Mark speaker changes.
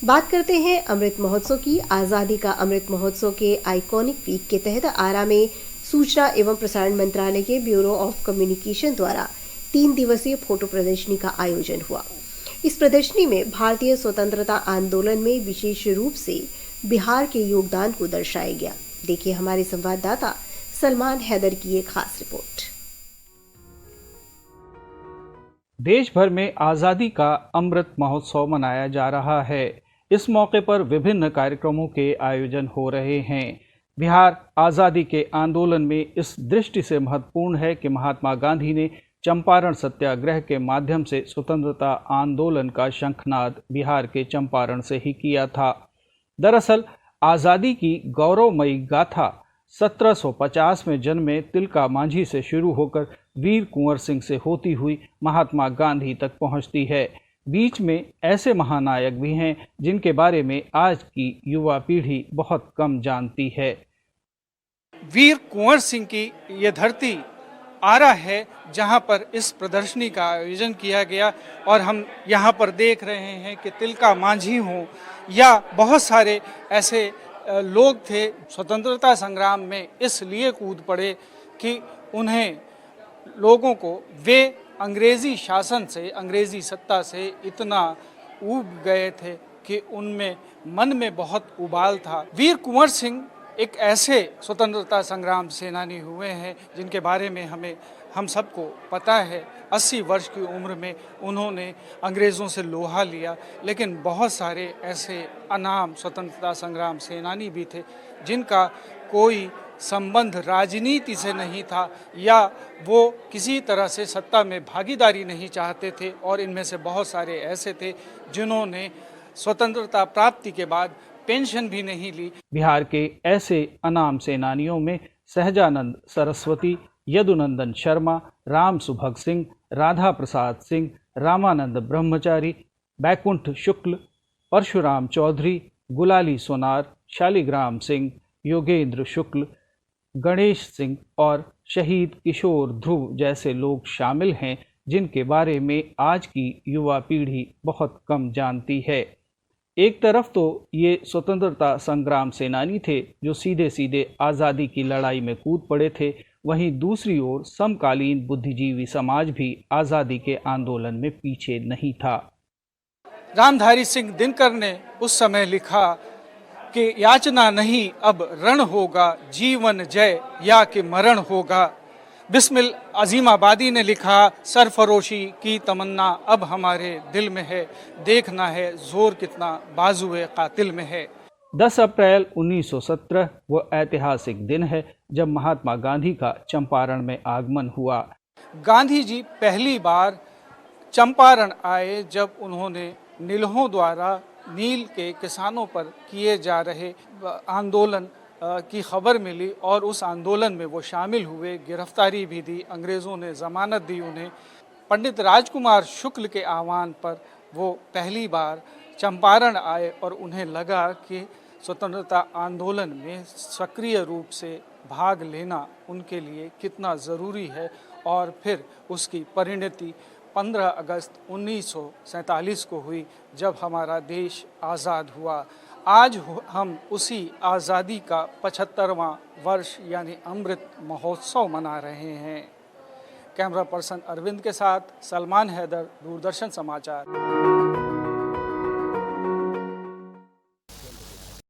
Speaker 1: बात करते हैं अमृत महोत्सव की। आज़ादी का अमृत महोत्सव के आइकॉनिक वीक के तहत आरा में सूचना एवं प्रसारण मंत्रालय के ब्यूरो ऑफ कम्युनिकेशन द्वारा 3 दिवसीय फोटो प्रदर्शनी का आयोजन हुआ। इस प्रदर्शनी में भारतीय स्वतंत्रता आंदोलन में विशेष रूप से बिहार के योगदान को दर्शाया गया। देखिए हमारे संवाददाता सलमान हैदर की एक खास रिपोर्ट।
Speaker 2: देश भर में आज़ादी का अमृत महोत्सव मनाया जा रहा है। इस मौके पर विभिन्न कार्यक्रमों के आयोजन हो रहे हैं। बिहार आज़ादी के आंदोलन में इस दृष्टि से महत्वपूर्ण है कि महात्मा गांधी ने चंपारण सत्याग्रह के माध्यम से स्वतंत्रता आंदोलन का शंखनाद बिहार के चंपारण से ही किया था। दरअसल आज़ादी की गौरवमयी गाथा 1750 में जन्मे तिलका मांझी से शुरू होकर वीर कुंवर सिंह से होती हुई महात्मा गांधी तक पहुंचती है। बीच में ऐसे महानायक भी हैं जिनके बारे में आज की युवा पीढ़ी बहुत कम जानती है।
Speaker 3: वीर कुंवर सिंह की ये धरती आरा है जहां पर इस प्रदर्शनी का आयोजन किया गया और हम यहां पर देख रहे हैं कि तिलका मांझी हों या बहुत सारे ऐसे लोग थे स्वतंत्रता संग्राम में इसलिए कूद पड़े कि उन्हें लोगों को वे अंग्रेज़ी शासन से अंग्रेज़ी सत्ता से इतना ऊब गए थे कि उनमें मन में बहुत उबाल था। वीर कुंवर सिंह एक ऐसे स्वतंत्रता संग्राम सेनानी हुए हैं जिनके बारे में हम सबको पता है। 80 वर्ष की उम्र में उन्होंने अंग्रेज़ों से लोहा लिया, लेकिन बहुत सारे ऐसे अनाम स्वतंत्रता संग्राम सेनानी भी थे जिनका कोई संबंध राजनीति से नहीं था या वो किसी तरह से सत्ता में भागीदारी नहीं चाहते थे, और इनमें से बहुत सारे ऐसे थे जिन्होंने स्वतंत्रता प्राप्ति के बाद पेंशन भी नहीं ली।
Speaker 2: बिहार के ऐसे अनाम सेनानियों में सहजानंद सरस्वती, यदुनंदन शर्मा, राम सुभग सिंह, राधा प्रसाद सिंह, रामानंद ब्रह्मचारी, बैकुंठ शुक्ल, परशुराम चौधरी, गुलाली सोनार, शालिग्राम सिंह, योगेंद्र शुक्ल, गणेश सिंह और शहीद किशोर ध्रुव जैसे लोग शामिल हैं जिनके बारे में आज की युवा पीढ़ी बहुत कम जानती है। एक तरफ तो ये स्वतंत्रता संग्राम सेनानी थे जो सीधे सीधे आज़ादी की लड़ाई में कूद पड़े थे, वहीं दूसरी ओर समकालीन बुद्धिजीवी समाज भी आज़ादी के आंदोलन में पीछे नहीं था।
Speaker 3: रामधारी सिंह दिनकर ने उस समय लिखा कि याचना नहीं अब रण होगा, जीवन जय या कि मरण होगा। बिस्मिल अजीमाबादी ने लिखा, सरफरोशी की तमन्ना अब हमारे दिल में है, देखना है जोर कितना बाजुए कातिल में है।
Speaker 2: 10 अप्रैल 1917 वो ऐतिहासिक दिन है जब महात्मा गांधी का चंपारण में आगमन हुआ।
Speaker 3: गांधी जी पहली बार चंपारण आए जब उन्होंने नीलहों द्वारा नील के किसानों पर किए जा रहे आंदोलन की खबर मिली और उस आंदोलन में वो शामिल हुए, गिरफ्तारी भी दी, अंग्रेज़ों ने ज़मानत दी उन्हें। पंडित राजकुमार शुक्ल के आह्वान पर वो पहली बार चंपारण आए और उन्हें लगा कि स्वतंत्रता आंदोलन में सक्रिय रूप से भाग लेना उनके लिए कितना ज़रूरी है, और फिर उसकी परिणति 15 अगस्त 1947 को हुई जब हमारा देश आज़ाद हुआ। आज हम उसी आज़ादी का 75वां वर्ष यानी अमृत महोत्सव मना रहे हैं। कैमरा पर्सन अरविंद के साथ सलमान हैदर, दूरदर्शन समाचार।